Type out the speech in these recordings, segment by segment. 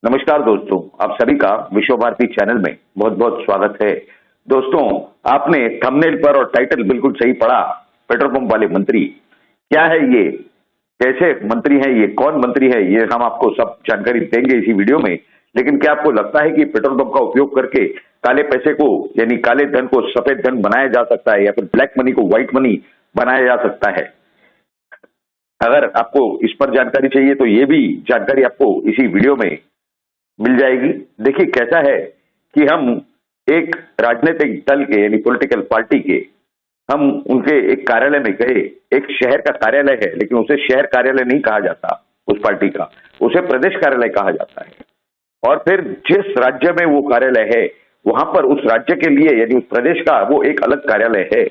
नमस्कार दोस्तों, आप सभी का विश्व भारती चैनल में बहुत बहुत स्वागत है। दोस्तों, आपने थंबनेल पर और टाइटल बिल्कुल सही पढ़ा। पेट्रोल पंप वाले मंत्री क्या है ये, कैसे मंत्री है ये, कौन मंत्री है ये, हम आपको सब जानकारी देंगे इसी वीडियो में। लेकिन क्या आपको लगता है कि पेट्रोल पंप का उपयोग करके काले पैसे को यानी काले धन को सफेद धन बनाया जा सकता है या फिर ब्लैक मनी को व्हाइट मनी बनाया जा सकता है? अगर आपको इस पर जानकारी चाहिए तो ये भी जानकारी आपको इसी वीडियो में मिल जाएगी। देखिए कैसा है कि हम एक राजनीतिक दल के यानी पॉलिटिकल पार्टी के हम उनके एक कार्यालय में गए। एक शहर का कार्यालय है लेकिन उसे शहर कार्यालय नहीं कहा जाता, उस पार्टी का उसे प्रदेश कार्यालय कहा जाता है। और फिर जिस राज्य में वो कार्यालय है वहां पर उस राज्य के लिए यानी उस प्रदेश का वो एक अलग कार्यालय है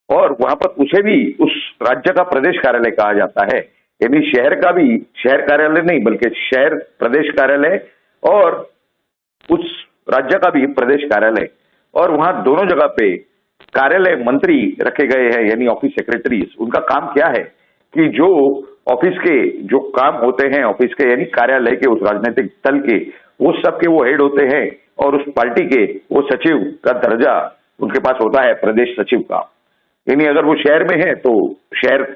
और वहां पर उसे भी उस राज्य का प्रदेश कार्यालय कहा जाता है। यानी शहर का भी शहर कार्यालय नहीं बल्कि शहर प्रदेश कार्यालय और उस राज्य का भी प्रदेश कार्यालय। और वहां दोनों जगह पे कार्यालय मंत्री रखे गए हैं यानी ऑफिस सेक्रेटरीज। उनका काम क्या है कि जो ऑफिस के जो काम होते हैं ऑफिस के यानी कार्यालय के उस राजनीतिक दल के वो सब के वो हेड होते हैं और उस पार्टी के वो सचिव का दर्जा उनके पास होता है प्रदेश सचिव का। यानी अगर वो शहर में है तो शहर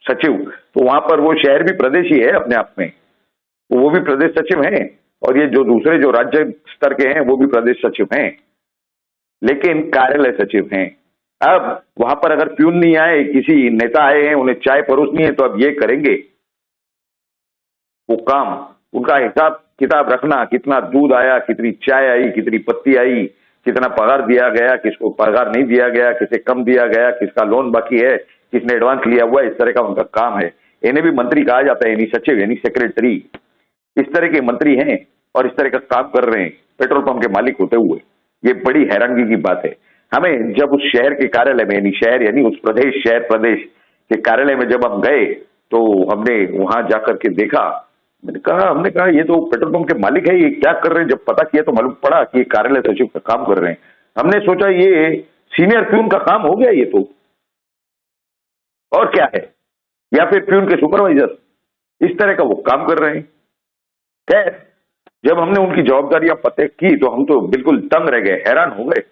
सचिव, तो वहां पर वो शहर भी प्रदेश ही है अपने आप में, तो वो भी प्रदेश सचिव हैं। और ये जो दूसरे जो राज्य स्तर के हैं वो भी प्रदेश सचिव हैं लेकिन कार्यालय सचिव हैं। अब वहां पर अगर प्यून नहीं आए, किसी नेता आए हैं उन्हें चाय परोसनी है तो अब ये करेंगे वो काम, उनका हिसाब किताब रखना, कितना दूध आया, कितनी चाय आई, कितनी पत्ती आई, कितना पगार दिया गया, किसको पगार नहीं दिया गया, किसे कम दिया गया, किसका लोन बाकी है, किसने एडवांस लिया हुआ है, इस तरह का उनका काम है। इन्हें भी मंत्री कहा जाता है यानी सचिव यानी सेक्रेटरी। इस तरह के मंत्री हैं और इस तरह का काम कर रहे हैं पेट्रोल पंप के मालिक होते हुए। ये बड़ी हैरानगी की बात है। हमें जब उस शहर के कार्यालय में यानी शहर यानी उस प्रदेश शहर प्रदेश के कार्यालय में जब हम गए तो हमने वहां जाकर के देखा। हमने कहा ये तो पेट्रोल पंप के मालिक है, ये क्या कर रहे हैं? जब पता किया तो मालूम पड़ा कि ये कार्यालय सचिव का काम कर रहे हैं। हमने सोचा ये सीनियर प्यून का काम हो गया ये तो, और क्या है, या फिर प्यून के सुपरवाइजर इस तरह का वो काम कर रहे हैं। खैर, जब हमने उनकी जवाबदारियां पता की तो हम तो बिल्कुल दंग रह गए, हैरान हो गए।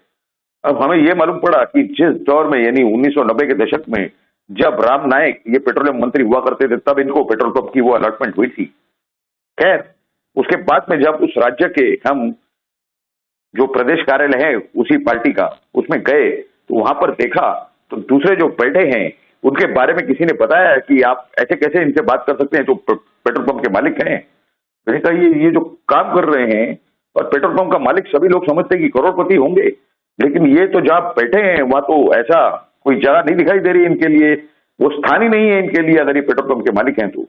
अब हमें यह मालूम पड़ा कि जिस दौर में यानी 1990 के दशक में जब राम नायक ये पेट्रोलियम मंत्री हुआ करते थे तब इनको पेट्रोल पंप की वो अलॉटमेंट हुई थी। खैर, उसके बाद में जब उस राज्य के हम जो प्रदेश कार्यालय है उसी पार्टी का उसमें गए तो वहां पर देखा तो दूसरे जो बैठे हैं उनके बारे में किसी ने बताया कि आप ऐसे कैसे इनसे बात कर सकते हैं तो पेट्रोल पंप के मालिक हैं। मैंने कहा ये जो काम कर रहे हैं, और पेट्रोल पंप का मालिक सभी लोग समझते हैं कि करोड़पति होंगे, लेकिन ये तो जहां बैठे हैं वहां तो ऐसा कोई जगह नहीं दिखाई दे रही इनके लिए, वो स्थान ही नहीं है इनके लिए अगर ये पेट्रोल पंप के मालिक हैं तो।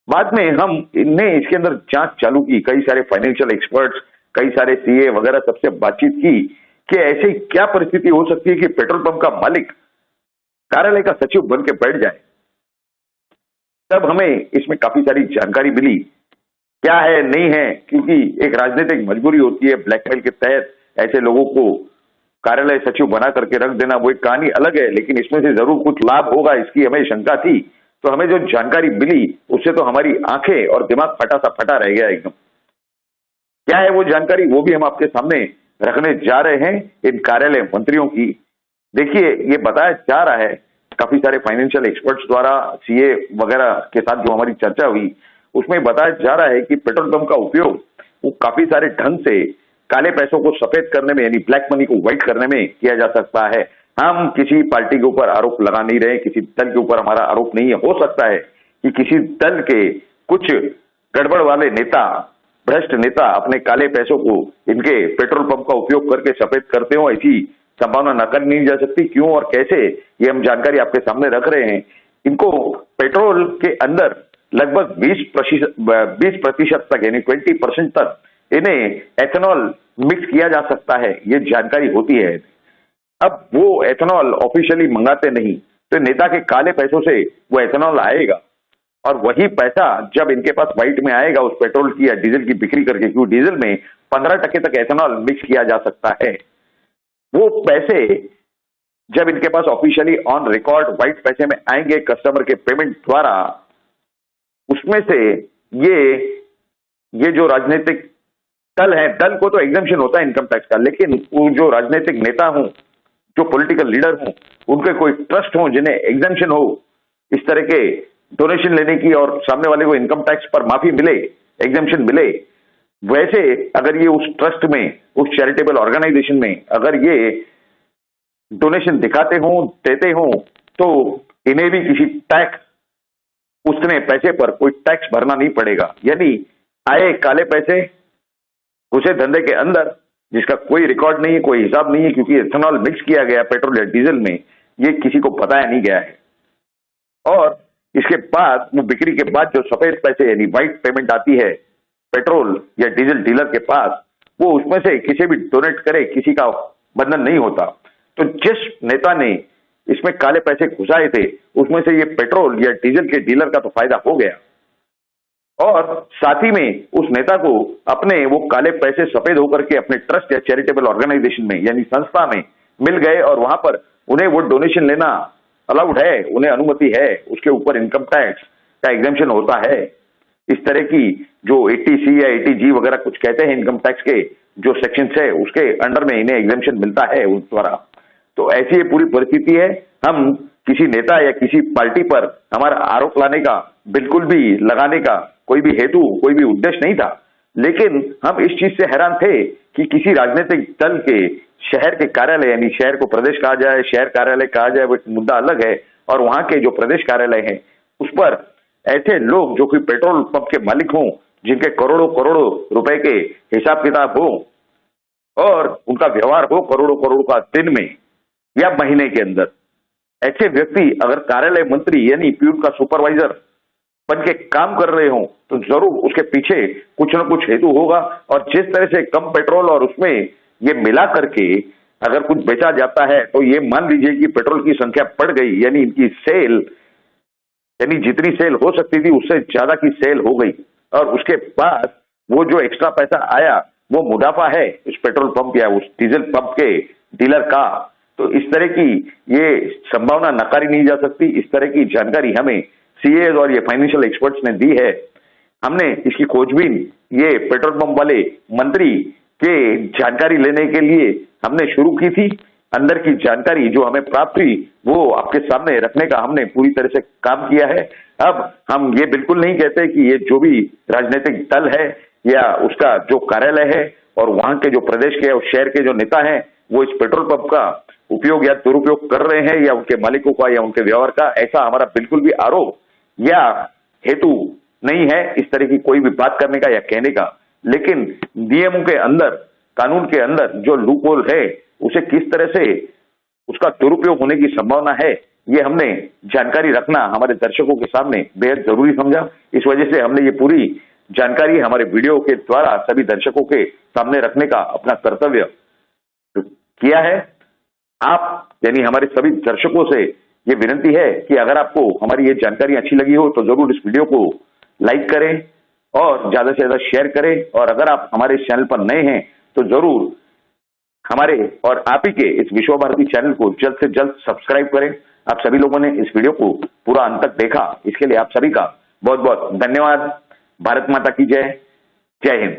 बाद में हम इनने इसके अंदर जांच चालू की, कई सारे फाइनेंशियल एक्सपर्ट्स, कई सारे सीए वगैरह सबसे बातचीत की कि ऐसी क्या परिस्थिति हो सकती है कि पेट्रोल पंप का मालिक कार्यालय का सचिव बन के बैठ जाए। तब हमें इसमें काफी सारी जानकारी मिली क्या है नहीं है, क्योंकि एक राजनीतिक मजबूरी होती है, ब्लैकमेल के तहत ऐसे लोगों को कार्यालय सचिव बना करके रख देना वो एक कहानी अलग है, लेकिन इसमें से जरूर कुछ लाभ होगा इसकी हमें शंका थी। तो हमें जो जानकारी मिली उससे तो हमारी आंखें और दिमाग फटा सा फटा रह गया एकदम। क्या है वो जानकारी, वो भी हम आपके सामने रखने जा रहे हैं इन कार्यालय मंत्रियों की। देखिए, ये बताया जा रहा है काफी सारे फाइनेंशियल एक्सपर्ट्स द्वारा, सीए वगैरह के साथ जो हमारी चर्चा हुई उसमें बताया जा रहा है कि पेट्रोल पंप का उपयोग वो काफी सारे ढंग से काले पैसों को सफेद करने में यानी ब्लैक मनी को व्हाइट करने में किया जा सकता है। हम किसी पार्टी के ऊपर आरोप लगा नहीं रहे, किसी दल के ऊपर हमारा आरोप नहीं है। हो सकता है कि किसी दल के कुछ गड़बड़ वाले नेता, भ्रष्ट नेता अपने काले पैसों को इनके पेट्रोल पंप का उपयोग करके सफेद करते हो, ऐसी संभावना नकार नहीं जा सकती। क्यों और कैसे ये हम जानकारी आपके सामने रख रहे हैं। इनको पेट्रोल के अंदर लगभग 20% तक यानी 20% तक इन्हें एथेनॉल मिक्स किया जा सकता है, ये जानकारी होती है। अब वो एथेनॉल ऑफिशियली मंगाते नहीं तो नेता के काले पैसों से वो एथेनॉल आएगा और वही पैसा जब इनके पास व्हाइट में आएगा उस पेट्रोल की या डीजल की बिक्री करके, क्योंकि डीजल में 15% तक एथेनॉल मिक्स किया जा सकता है, वो पैसे जब इनके पास ऑफिशियली ऑन रिकॉर्ड व्हाइट पैसे में आएंगे कस्टमर के पेमेंट द्वारा, उसमें से ये ये जो राजनीतिक दल है, दल को तो एग्जाम्शन होता है इनकम टैक्स का, लेकिन वो जो राजनीतिक नेता हों, जो पॉलिटिकल लीडर हों, उनके कोई ट्रस्ट हो जिन्हें एग्जाम्शन हो इस तरह के डोनेशन लेने की और सामने वाले को इनकम टैक्स पर माफी मिले, एग्जाम्शन मिले, वैसे अगर ये उस ट्रस्ट में, उस चैरिटेबल ऑर्गेनाइजेशन में अगर ये डोनेशन दिखाते हों, देते हों, तो इन्हें भी किसी टैक्स, उतने पैसे पर कोई टैक्स भरना नहीं पड़ेगा। यानी आए काले पैसे घुसे धंधे के अंदर, जिसका कोई रिकॉर्ड नहीं है, कोई हिसाब नहीं है, क्योंकि इथेनॉल मिक्स किया गया पेट्रोल या डीजल में, ये किसी को बताया नहीं गया है। और इसके बाद वो बिक्री के बाद जो सफेद पैसे यानी व्हाइट पेमेंट आती है पेट्रोल या डीजल डीलर के पास, वो उसमें से किसी भी डोनेट करे, किसी का बंधन नहीं होता। तो जिस नेता ने इसमें काले पैसे घुसाए थे, उसमें से ये पेट्रोल या डीजल के डीलर का तो फायदा हो गया, और साथ ही में उस नेता को अपने वो काले पैसे सफेद होकर के अपने ट्रस्ट या चैरिटेबल ऑर्गेनाइजेशन में यानी संस्था में मिल गए, और वहां पर उन्हें वो डोनेशन लेना अलाउड है, उन्हें अनुमति है, उसके ऊपर इनकम टैक्स का एग्जाम्शन होता है। इस तरह की जो 80C या 80G वगैरह कुछ कहते हैं इनकम टैक्स के जो सेक्शन है, उसके अंडर में इन्हें एग्जाम्शन मिलता है उस द्वारा। तो ऐसी ये पूरी परिस्थिति है। हम किसी नेता या किसी पार्टी पर हमारा आरोप लाने का, बिल्कुल भी लगाने का कोई भी हेतु, कोई भी उद्देश्य नहीं था, लेकिन हम इस चीज से हैरान थे कि किसी राजनीतिक दल के शहर के कार्यालय, यानी शहर को प्रदेश कहा जाए, शहर कार्यालय कहा जाए, वो मुद्दा अलग है, और वहां के जो प्रदेश कार्यालय है उस पर ऐसे लोग जो कि पेट्रोल पंप के मालिक हों, जिनके करोड़ों करोड़ों रुपए के हिसाब किताब हो और उनका व्यवहार हो करोड़ों करोड़ का दिन में या महीने के अंदर, ऐसे व्यक्ति अगर कार्यालय मंत्री यानी प्यून का सुपरवाइजर बन के काम कर रहे हो, तो जरूर उसके पीछे कुछ न कुछ हेतु होगा। और जिस तरह से कम पेट्रोल और उसमें ये मिला करके अगर कुछ बेचा जाता है, तो ये मान लीजिए कि पेट्रोल की संख्या बढ़ गई, यानी इनकी सेल, यानी जितनी सेल हो सकती थी उससे ज्यादा की सेल हो गई, और उसके बाद वो जो एक्स्ट्रा पैसा आया वो मुनाफा है उस पेट्रोल पंप या उस डीजल पंप के डीलर का। तो इस तरह की ये संभावना नकारी नहीं जा सकती। इस तरह की जानकारी हमें सीए और ये फाइनेंशियल एक्सपर्ट्स ने दी है। हमने इसकी खोजबीन ये पेट्रोल पंप वाले मंत्री के जानकारी लेने के लिए हमने शुरू की थी। अंदर की जानकारी जो हमें प्राप्त हुई वो आपके सामने रखने का हमने पूरी तरह से काम किया है। अब हम ये बिल्कुल नहीं कहते कि ये जो भी राजनीतिक दल है या उसका जो कार्यालय है और वहां के जो प्रदेश के और शहर के जो नेता हैं वो इस पेट्रोल पंप का उपयोग या दुरुपयोग कर रहे हैं, या उनके मालिकों का या उनके व्यवहार का, ऐसा हमारा बिल्कुल भी आरोप या हेतु नहीं है इस तरह की कोई भी बात करने का या कहने का। लेकिन नियमों के अंदर, कानून के अंदर जो लूप होल है, उसे किस तरह से उसका दुरुपयोग होने की संभावना है, ये हमने जानकारी रखना हमारे दर्शकों के सामने बेहद जरूरी समझा। इस वजह से हमने ये पूरी जानकारी हमारे वीडियो के द्वारा सभी दर्शकों के सामने रखने का अपना कर्तव्य किया है। आप यानी हमारे सभी दर्शकों से ये विनती है कि अगर आपको हमारी ये जानकारी अच्छी लगी हो तो जरूर इस वीडियो को लाइक करें और ज्यादा से ज्यादा शेयर करें, और अगर आप हमारे चैनल पर नए हैं तो जरूर हमारे और आप ही के इस विश्व भारती चैनल को जल्द से जल्द सब्सक्राइब करें। आप सभी लोगों ने इस वीडियो को पूरा अंत तक देखा, इसके लिए आप सभी का बहुत बहुत धन्यवाद। भारत माता की जय। जय हिंद।